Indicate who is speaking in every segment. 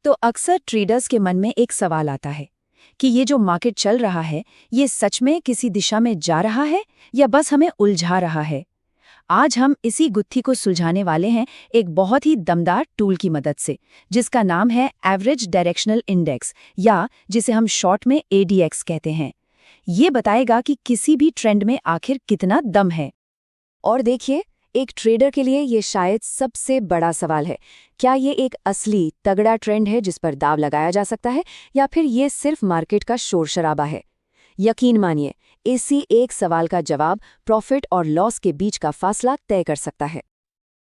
Speaker 1: तो अक्सर ट्रेडर्स के मन में एक सवाल आता है कि ये जो मार्केट चल रहा है, ये सच में किसी दिशा में जा रहा है या बस हमें उलझा रहा है। आज हम इसी गुत्थी को सुलझाने वाले हैं एक बहुत ही दमदार टूल की मदद से, जिसका नाम है एवरेज डायरेक्शनल इंडेक्स, या जिसे हम शॉर्ट में ADX कहते हैं। ये बताएगा कि किसी भी ट्रेंड में आखिर कितना दम है। और देखिए, एक ट्रेडर के लिए ये शायद सबसे बड़ा सवाल है। क्या ये एक असली तगड़ा ट्रेंड है जिस पर दांव लगाया जा सकता है, या फिर ये सिर्फ मार्केट का शोर शराबा है? यकीन मानिए, इसी एक सवाल का जवाब प्रॉफिट और लॉस के बीच का फासला तय कर सकता है।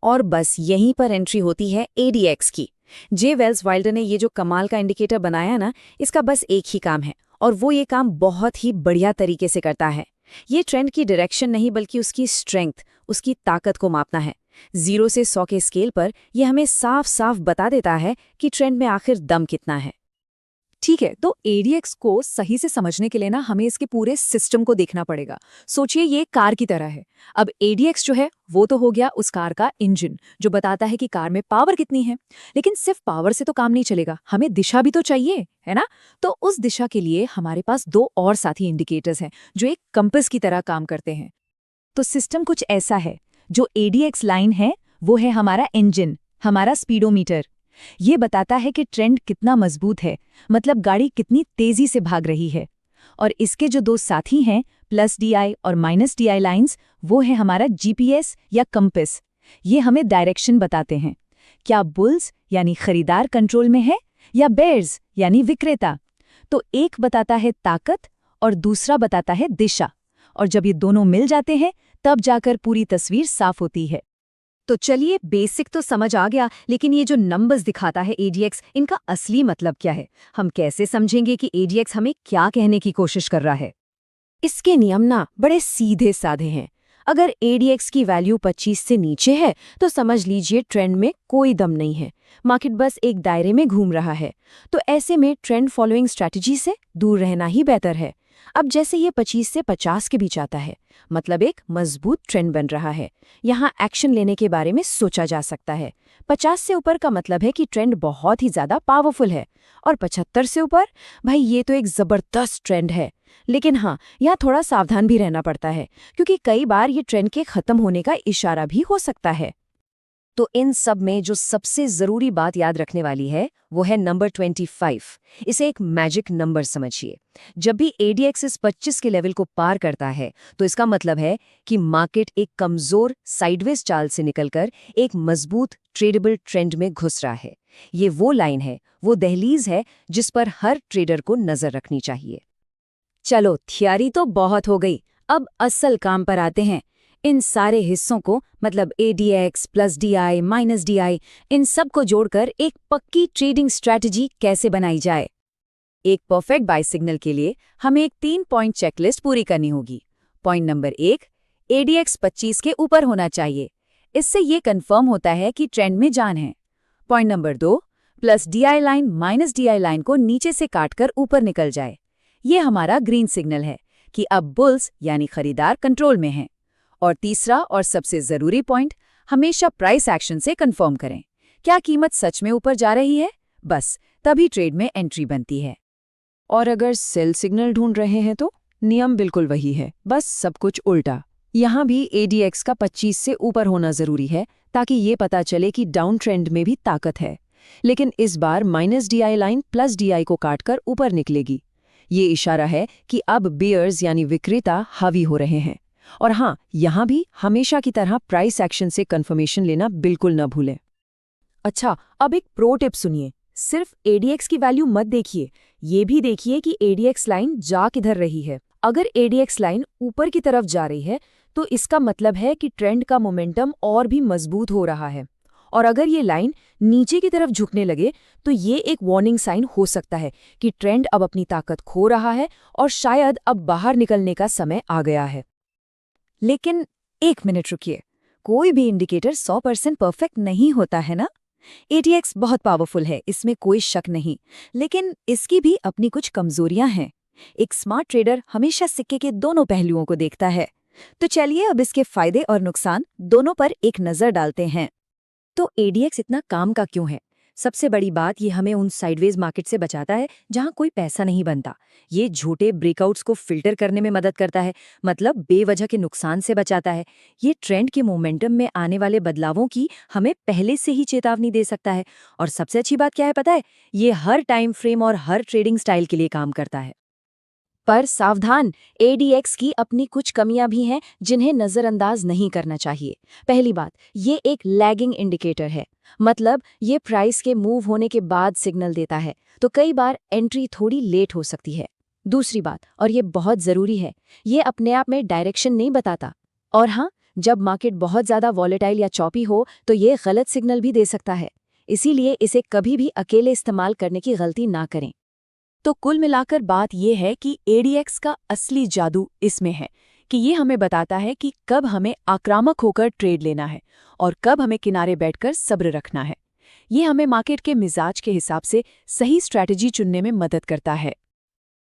Speaker 2: और बस यहीं पर एंट्री होती है ADX की। जे वेल्स वाइल्डर ने ये जो कमाल का इंडिकेटर बनाया ना, इसका बस एक ही काम है, और वो ये काम बहुत ही बढ़िया तरीके से करता है। ये ट्रेंड की डायरेक्शन नहीं बल्कि उसकी स्ट्रेंथ, उसकी ताकत को मापना है। 0 से 100 के स्केल पर यह हमें साफ साफ बता देता है कि ट्रेंड में आखिर दम कितना है।
Speaker 3: ठीक है, तो ADX को सही से समझने के लिए ना हमें इसके पूरे सिस्टम को देखना पड़ेगा। सोचिए, ये कार की तरह है। अब ADX जो है वो तो हो गया उस कार का इंजन, जो बताता है कि कार में पावर कितनी है। लेकिन सिर्फ पावर से तो काम नहीं चलेगा, हमें दिशा भी तो चाहिए, है ना? तो उस दिशा के लिए हमारे पास 2 और साथी इंडिकेटर्स हैं जो एक कंपास की तरह काम करते हैं। तो सिस्टम कुछ ऐसा है। जो ADX लाइन है वो है हमारा इंजन, हमारा स्पीडोमीटर। ये बताता है कि ट्रेंड कितना मजबूत है, मतलब गाड़ी कितनी तेजी से भाग रही है। और इसके जो 2 साथी हैं, +DI और -DI लाइंस, वो है हमारा GPS या कंपास। ये हमें डायरेक्शन बताते हैं। क्या बुल्स यानी खरीदार कंट्रोल में है, या बेयर्स यानी विक्रेता? तो एक बताता है ताकत और दूसरा बताता है दिशा। और जब ये दोनों मिल जाते हैं, तब जाकर पूरी तस्वीर साफ होती है। तो चलिए, बेसिक तो समझ आ गया, लेकिन ये जो नंबर्स दिखाता है ADX, इनका असली मतलब क्या है? हम कैसे समझेंगे कि ADX हमें क्या कहने की कोशिश कर रहा है?
Speaker 2: इसके नियम ना बड़े सीधे साधे हैं। अगर ADX की वैल्यू 25 से नीचे है तो समझ लीजिए ट्रेंड में कोई दम नहीं है, मार्केट बस एक दायरे में घूम रहा है। तो ऐसे में ट्रेंड फॉलोइंग स्ट्रैटेजी से दूर रहना ही बेहतर है। अब जैसे ये 25 से 50 के बीच आता है, मतलब एक मजबूत ट्रेंड बन रहा है। यहाँ एक्शन लेने के बारे में सोचा जा सकता है। 50 से ऊपर का मतलब है कि ट्रेंड बहुत ही ज्यादा पावरफुल है, और 75 से ऊपर, भाई ये तो एक जबरदस्त ट्रेंड है। लेकिन हाँ, यहाँ थोड़ा सावधान भी रहना पड़ता है, क्योंकि कई बार ये ट्रेंड के खत्म होने का इशारा भी हो सकता है।
Speaker 1: तो इन सब में जो सबसे जरूरी बात याद रखने वाली है वो है नंबर 25। इसे एक मैजिक नंबर समझिए। जब भी ADX इस 25 के लेवल को पार करता है, तो इसका मतलब है कि मार्केट एक कमजोर साइडवेज चाल से निकलकर एक मजबूत ट्रेडेबल ट्रेंड में घुस रहा है। ये वो लाइन है, वो दहलीज है जिस पर हर ट्रेडर को नजर रखनी चाहिए।
Speaker 2: चलो, थियरी तो बहुत हो गई, अब असल काम पर आते हैं। इन सारे हिस्सों को, मतलब ADX +DI -DI, इन सब को जोड़कर एक पक्की ट्रेडिंग स्ट्रैटेजी कैसे बनाई जाए? एक परफेक्ट बाय सिग्नल के लिए हमें एक 3 पॉइंट चेकलिस्ट पूरी करनी होगी। पॉइंट नंबर 1, ADX 25 के ऊपर होना चाहिए। इससे ये कंफर्म होता है कि ट्रेंड में जान है। Point number 2, +DI line -DI line को नीचे से काटकर ऊपर निकल जाए। ये हमारा ग्रीन सिग्नल है कि अब बुल्स यानी खरीदार कंट्रोल में हैं। और तीसरा और सबसे जरूरी पॉइंट, हमेशा प्राइस एक्शन से कंफर्म करें। क्या कीमत सच में ऊपर जा रही है? बस तभी ट्रेड में एंट्री बनती है।
Speaker 3: और अगर सेल सिग्नल ढूंढ रहे हैं तो नियम बिल्कुल वही है, बस सब कुछ उल्टा। यहाँ भी ADX का 25 से ऊपर होना जरूरी है, ताकि ये पता चले कि डाउन ट्रेंड में भी ताकत है। लेकिन इस बार -DI लाइन +DI को काटकर ऊपर निकलेगी। ये इशारा है कि अब बेयर्स यानी विक्रेता हावी हो रहे हैं। और हाँ, यहाँ भी हमेशा की तरह प्राइस एक्शन से कंफर्मेशन लेना बिल्कुल न भूलें।
Speaker 2: अच्छा, अब एक प्रो टिप सुनिए। सिर्फ ADX की वैल्यू मत देखिए, ये भी देखिए कि ADX लाइन जा किधर रही है। अगर ADX लाइन ऊपर की तरफ जा रही है, तो इसका मतलब है कि ट्रेंड का मोमेंटम और भी मजबूत हो रहा है। और अगर ये लाइन नीचे की तरफ झुकने लगे, तो ये एक वार्निंग साइन हो सकता है कि ट्रेंड अब अपनी ताकत खो रहा है और शायद अब बाहर निकलने का समय आ गया है।
Speaker 1: लेकिन एक मिनट रुकिए, कोई भी इंडिकेटर 100% परफेक्ट नहीं होता है ना? ADX बहुत पावरफुल है, इसमें कोई शक नहीं, लेकिन इसकी भी अपनी कुछ कमजोरियां हैं। एक स्मार्ट ट्रेडर हमेशा सिक्के के दोनों पहलुओं को देखता है। तो चलिए अब इसके फायदे और नुकसान दोनों पर एक नजर डालते हैं। तो ADX इतना काम का क्यों है? सबसे बड़ी बात, ये हमें उन साइडवेज मार्केट से बचाता है जहां कोई पैसा नहीं बनता। ये झूठे ब्रेकआउट्स को फिल्टर करने में मदद करता है, मतलब बेवजह के नुकसान से बचाता है। ये ट्रेंड के मोमेंटम में आने वाले बदलावों की हमें पहले से ही चेतावनी दे सकता है। और सबसे अच्छी बात क्या है पता है, ये हर टाइम फ्रेम और हर ट्रेडिंग स्टाइल के लिए काम करता है। पर सावधान, ADX की अपनी कुछ कमियां भी हैं जिन्हें नज़रअंदाज नहीं करना चाहिए। पहली बात, ये एक लैगिंग इंडिकेटर है, मतलब ये प्राइस के मूव होने के बाद सिग्नल देता है, तो कई बार एंट्री थोड़ी लेट हो सकती है। दूसरी बात, और ये बहुत ज़रूरी है, ये अपने आप में डायरेक्शन नहीं बताता। और हाँ, जब मार्केट बहुत ज़्यादा वॉलेटाइल या चॉपी हो तो ये गलत सिग्नल भी दे सकता है। इसीलिए इसे कभी भी अकेले इस्तेमाल करने की गलती ना करें।
Speaker 3: तो कुल मिलाकर बात यह है कि ADX का असली जादू इसमें है कि ये हमें बताता है कि कब हमें आक्रामक होकर ट्रेड लेना है और कब हमें किनारे बैठकर सब्र रखना है। ये हमें मार्केट के मिजाज के हिसाब से सही स्ट्रैटेजी चुनने में मदद करता है।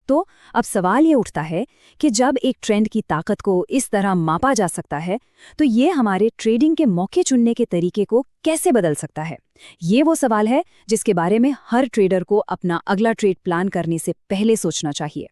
Speaker 2: तो अब सवाल ये उठता है कि जब एक ट्रेंड की ताकत को इस तरह मापा जा सकता है, तो ये हमारे ट्रेडिंग के मौके चुनने के तरीके को कैसे बदल सकता है? ये वो सवाल है जिसके बारे में हर ट्रेडर को अपना अगला ट्रेड प्लान करने से पहले सोचना चाहिए।